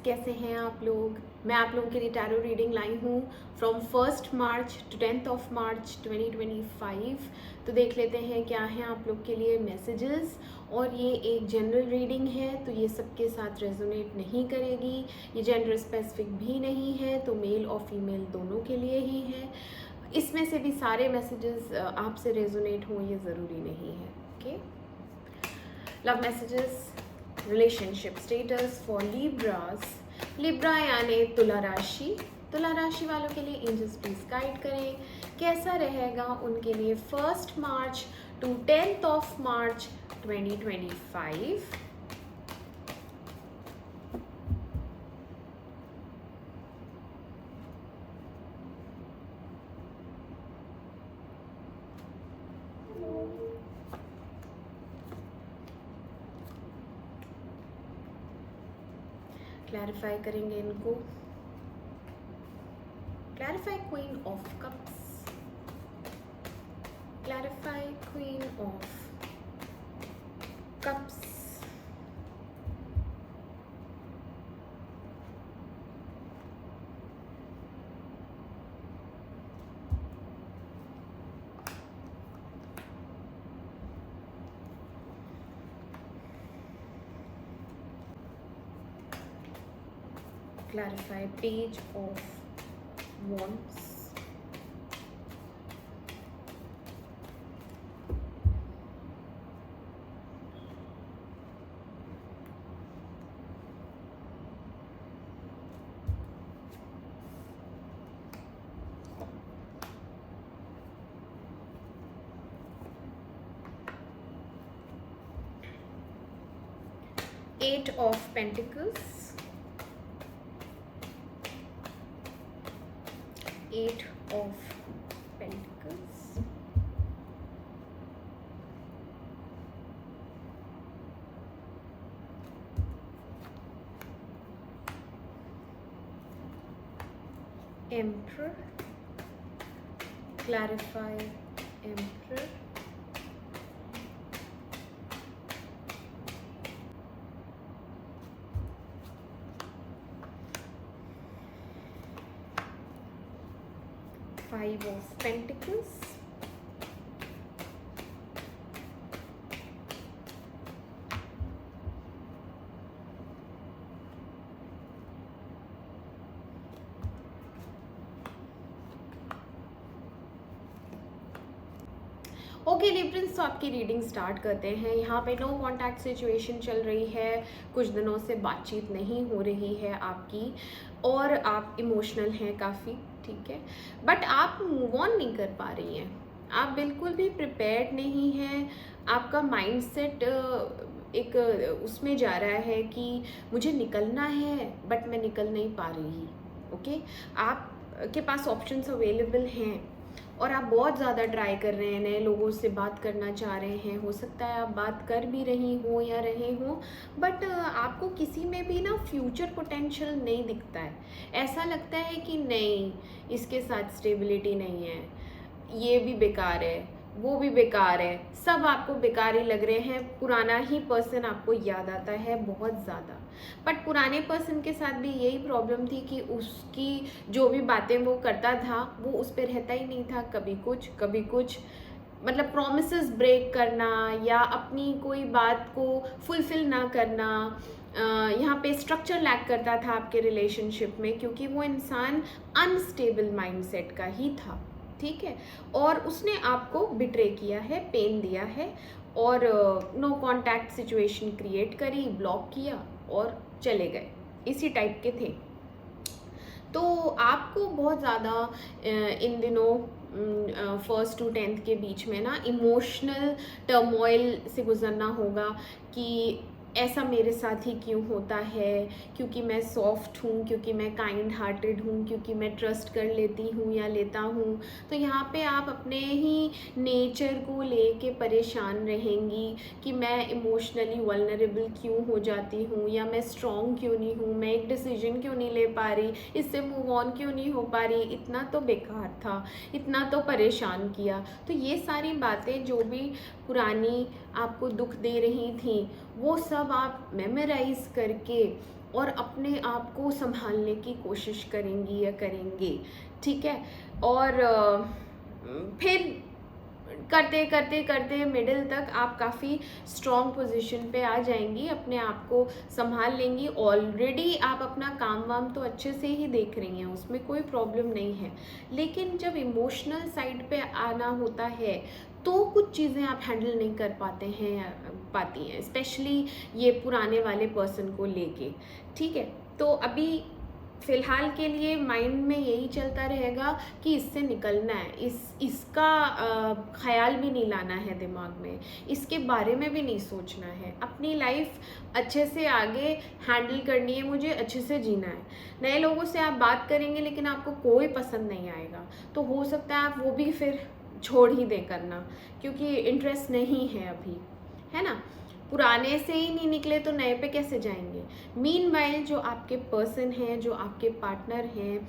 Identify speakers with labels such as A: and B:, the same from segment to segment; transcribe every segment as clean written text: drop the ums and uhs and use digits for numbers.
A: कैसे हैं आप लोग। मैं आप लोगों के लिए टैरो रीडिंग लाई हूँ फ्रॉम 1 मार्च टू 10 मार्च 2025। तो देख लेते हैं क्या है आप लोग के लिए मैसेजेस। और ये एक जनरल रीडिंग है तो ये सबके साथ रेजोनेट नहीं करेगी, ये जेंडर स्पेसिफिक भी नहीं है, तो मेल और फीमेल दोनों के लिए ही है। इसमें से भी सारे मैसेजेस आपसे रेजोनेट हों ये ज़रूरी नहीं है। Okay, love messages, relationship status for Libras. Libra यानी तुला राशि। तुला राशि वालों के लिए एंजल्स प्लीज गाइड करें कैसा रहेगा उनके लिए 1 मार्च टू 10 मार्च 2025। क्लैरिफाई करेंगे इनको। Clarify queen of cups, clarify queen of cups, clarify page of wands, Eight of Pentacles, Eight of Pentacles, Emperor, clarify Emperor, Five of Pentacles, okay Librans, तो आपकी reading start करते हैं। यहाँ पे no contact situation चल रही है, कुछ दिनों से बातचीत नहीं हो रही है आपकी और आप इमोशनल हैं काफ़ी, ठीक है, बट आप मूव ऑन नहीं कर पा रही हैं। आप बिल्कुल भी प्रिपेयर्ड नहीं हैं। आपका माइंडसेट एक उसमें जा रहा है कि मुझे निकलना है बट मैं निकल नहीं पा रही। ओके, आप के पास ऑप्शंस अवेलेबल हैं और आप बहुत ज़्यादा ट्राई कर रहे हैं, नए लोगों से बात करना चाह रहे हैं, हो सकता है आप बात कर भी रही हो या रहे हो, बट आपको किसी में भी ना फ्यूचर पोटेंशियल नहीं दिखता है। ऐसा लगता है कि नहीं, इसके साथ स्टेबिलिटी नहीं है, ये भी बेकार है, वो भी बेकार है, सब आपको बेकार ही लग रहे हैं। पुराना ही पर्सन आपको याद आता है बहुत ज़्यादा, बट पुराने पर्सन के साथ भी यही प्रॉब्लम थी कि उसकी जो भी बातें वो करता था वो उस पर रहता ही नहीं था। कभी कुछ मतलब प्रॉमिसेस ब्रेक करना या अपनी कोई बात को फुलफिल ना करना, यहाँ पे स्ट्रक्चर लैक करता था आपके रिलेशनशिप में, क्योंकि वो इंसान अनस्टेबल माइंडसेट का ही था, ठीक है, और उसने आपको बिट्रे किया है, पेन दिया है और नो कांटेक्ट सिचुएशन क्रिएट करी, ब्लॉक किया और चले गए, इसी टाइप के थे। तो आपको बहुत ज़्यादा इन दिनों 1 to 10 के बीच में ना इमोशनल टर्मोइल से गुजरना होगा कि ऐसा मेरे साथ ही क्यों होता है, क्योंकि मैं सॉफ्ट हूँ, क्योंकि मैं काइंड हार्टेड हूँ, क्योंकि मैं ट्रस्ट कर लेती हूँ या लेता हूँ। तो यहाँ पे आप अपने ही नेचर को लेके परेशान रहेंगी कि मैं इमोशनली वल्नरेबल क्यों हो जाती हूँ, या मैं स्ट्रॉन्ग क्यों नहीं हूँ, मैं एक डिसीजन क्यों नहीं ले पा रही, इससे मूव ऑन क्यों नहीं हो पा रही, इतना तो बेकार था, इतना तो परेशान किया। तो ये सारी बातें जो भी पुरानी आपको दुख दे रही थी वो सब आप मेमोराइज करके और अपने आप को संभालने की कोशिश करेंगी या करेंगे, ठीक है। और फिर करते करते करते मिडिल तक आप काफ़ी स्ट्रॉन्ग पोजीशन पे आ जाएंगी, अपने आप को संभाल लेंगी। ऑलरेडी आप अपना काम वाम तो अच्छे से ही देख रही हैं, उसमें कोई प्रॉब्लम नहीं है, लेकिन जब इमोशनल साइड पे आना होता है तो कुछ चीज़ें आप हैंडल नहीं कर पाती हैं, स्पेशली ये पुराने वाले पर्सन को लेके, ठीक है। तो अभी फ़िलहाल के लिए माइंड में यही चलता रहेगा कि इससे निकलना है, इसका ख़्याल भी नहीं लाना है दिमाग में, इसके बारे में भी नहीं सोचना है, अपनी लाइफ अच्छे से आगे हैंडल करनी है, मुझे अच्छे से जीना है। नए लोगों से आप बात करेंगे लेकिन आपको कोई पसंद नहीं आएगा, तो हो सकता है आप वो भी फिर छोड़ ही दें करना, क्योंकि इंटरेस्ट नहीं है अभी, है ना। पुराने से ही नहीं निकले तो नए पे कैसे जाएंगे। मीनवाइल जो आपके पर्सन हैं, जो आपके पार्टनर हैं,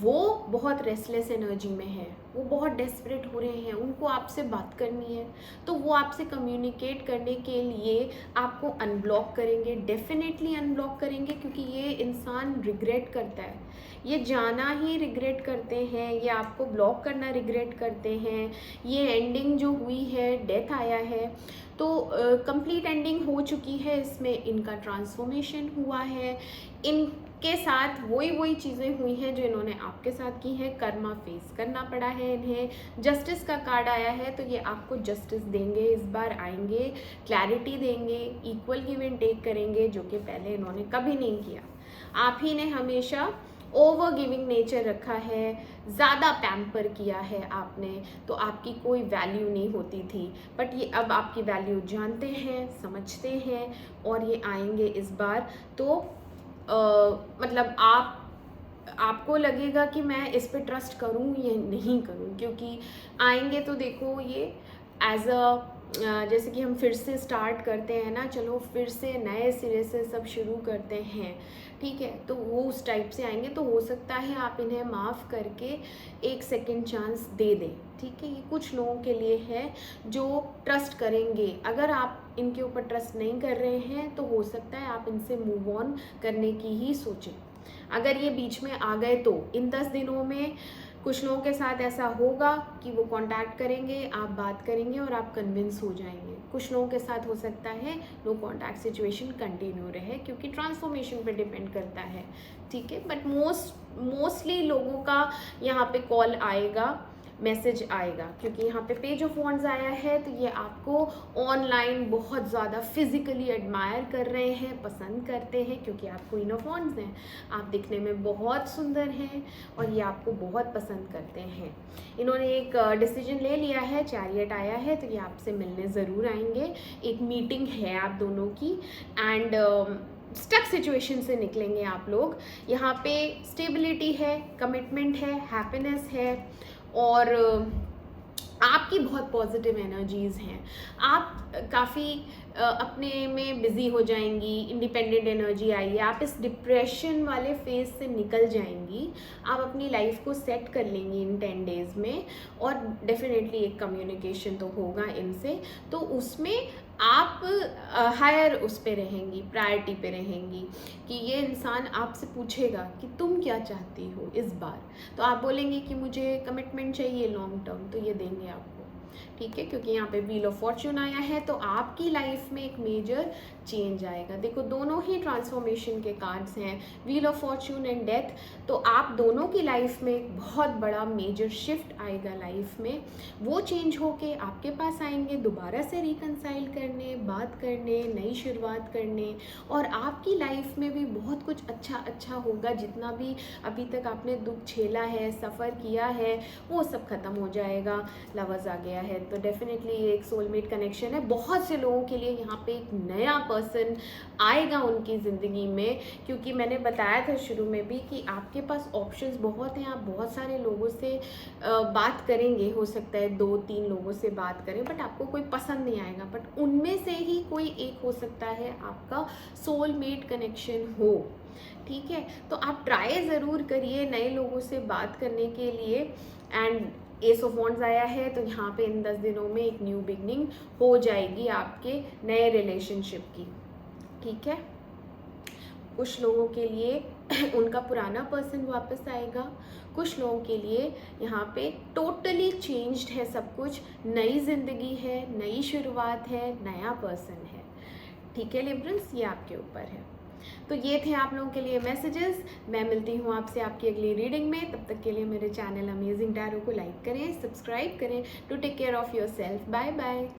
A: वो बहुत रेस्टलेस एनर्जी में है, वो बहुत डेस्परेट हो रहे हैं, उनको आपसे बात करनी है, तो वो आपसे कम्युनिकेट करने के लिए आपको अनब्लॉक करेंगे, डेफिनेटली अनब्लॉक करेंगे, क्योंकि ये इंसान रिग्रेट करता है, ये जाना ही रिग्रेट करते हैं, ये आपको ब्लॉक करना रिग्रेट करते हैं। ये एंडिंग जो हुई है, डेथ आया है, तो कंप्लीट एंडिंग हो चुकी है, इसमें इनका ट्रांसफॉर्मेशन हुआ है, इनके साथ वही चीज़ें हुई हैं जो इन्होंने आपके साथ की हैं, कर्मा फेस करना पड़ा है इन्हें। जस्टिस का कार्ड आया है, तो ये आपको जस्टिस देंगे, इस बार आएंगे, क्लैरिटी देंगे, इक्वल गिव एंड टेक करेंगे, जो कि पहले इन्होंने कभी नहीं किया। आप ही ने हमेशा ओवर गिविंग नेचर रखा है, ज़्यादा पैम्पर किया है आपने, तो आपकी कोई वैल्यू नहीं होती थी, बट ये अब आपकी वैल्यू जानते हैं, समझते हैं, और ये आएंगे इस बार। तो मतलब आपको लगेगा कि मैं इस पे ट्रस्ट करूं या नहीं करूं, क्योंकि आएंगे तो देखो ये एज जैसे कि हम फिर से स्टार्ट करते हैं ना, चलो फिर से नए सिरे से सब शुरू करते हैं, ठीक है, तो वो उस टाइप से आएंगे। तो हो सकता है आप इन्हें माफ़ करके एक सेकंड चांस दे दें, ठीक है। ये कुछ लोगों के लिए है जो ट्रस्ट करेंगे। अगर आप इनके ऊपर ट्रस्ट नहीं कर रहे हैं तो हो सकता है आप इनसे मूव ऑन करने की ही सोचें। अगर ये बीच में आ गए तो इन 10 दिनों में कुछ लोगों के साथ ऐसा होगा कि वो कांटेक्ट करेंगे, आप बात करेंगे और आप कन्विंस हो जाएंगे। कुछ लोगों के साथ हो सकता है नो कांटेक्ट सिचुएशन कंटिन्यू रहे, क्योंकि ट्रांसफॉर्मेशन पे डिपेंड करता है, ठीक है। बट मोस्टली लोगों का यहाँ पे कॉल आएगा, मैसेज आएगा, क्योंकि यहाँ पे पेज ऑफ वॉन्ड्स आया है, तो ये आपको ऑनलाइन बहुत ज़्यादा फिजिकली एडमायर कर रहे हैं, पसंद करते हैं, क्योंकि आप क्वीन ऑफ वॉन्ड्स हैं, आप दिखने में बहुत सुंदर हैं और ये आपको बहुत पसंद करते हैं। इन्होंने एक डिसीजन ले लिया है, चैरियट आया है, तो ये आपसे मिलने ज़रूर आएंगे, एक मीटिंग है आप दोनों की, एंड स्टक सिचुएशन से निकलेंगे आप लोग। यहाँ पे स्टेबिलिटी है, कमिटमेंट है, हैप्पीनेस है, और आपकी बहुत पॉजिटिव एनर्जीज़ हैं। आप काफ़ी अपने में बिज़ी हो जाएंगी, इंडिपेंडेंट एनर्जी आई है, आप इस डिप्रेशन वाले फेज से निकल जाएंगी, आप अपनी लाइफ को सेट कर लेंगी इन 10 डेज़ में, और डेफिनेटली एक कम्युनिकेशन तो होगा इनसे, तो उसमें आप हायर उस पे रहेंगी, प्रायोरिटी पे रहेंगी, कि ये इंसान आपसे पूछेगा कि तुम क्या चाहती हो इस बार, तो आप बोलेंगे कि मुझे कमिटमेंट चाहिए लॉन्ग टर्म, तो ये देंगे आपको, ठीक है। क्योंकि यहाँ पे व्हील ऑफ फॉर्च्यून आया है, तो आपकी लाइफ में एक मेजर चेंज आएगा। देखो दोनों ही ट्रांसफॉर्मेशन के कार्ड्स हैं, wheel of Fortune and death, तो आप दोनों की लाइफ में एक बहुत बड़ा मेजर शिफ्ट आएगा लाइफ में। वो चेंज होके आपके पास आएंगे दोबारा से रिकनसाइल करने, बात करने, नई शुरुआत करने, और आपकी लाइफ में भी बहुत कुछ अच्छा होगा। जितना भी अभी तक आपने दुख झेला है, सफ़र किया है, वो सब खत्म हो जाएगा। लवर्स आ गया है, तो डेफिनेटली ये एक सोलमेट कनेक्शन है। बहुत से लोगों के लिए यहाँ पे एक नया पर्सन आएगा उनकी ज़िंदगी में, क्योंकि मैंने बताया था शुरू में भी कि आपके पास ऑप्शंस बहुत हैं, आप बहुत सारे लोगों से बात करेंगे, हो सकता है 2-3 लोगों से बात करें, बट आपको कोई पसंद नहीं आएगा, बट उनमें से ही कोई एक हो सकता है आपका सोलमेट कनेक्शन हो, ठीक है। तो आप ट्राई ज़रूर करिए नए लोगों से बात करने के लिए। एंड एस ऑफ वॉन्ड्स आया है, तो यहाँ पे इन 10 दिनों में एक न्यू बिगनिंग हो जाएगी आपके नए रिलेशनशिप की, ठीक है। कुछ लोगों के लिए उनका पुराना पर्सन वापस आएगा, कुछ लोगों के लिए यहाँ पे टोटली चेंज्ड है सब कुछ, नई ज़िंदगी है, नई शुरुआत है, नया पर्सन है। ठीक है लिब्रन्स, ये आपके ऊपर है। तो ये थे आप लोगों के लिए मैसेजेस। मैं मिलती हूँ आपसे आपकी अगली रीडिंग में। तब तक के लिए मेरे चैनल अमेजिंग टैरो को लाइक करें, सब्सक्राइब करें। To take care of yourself. Bye bye.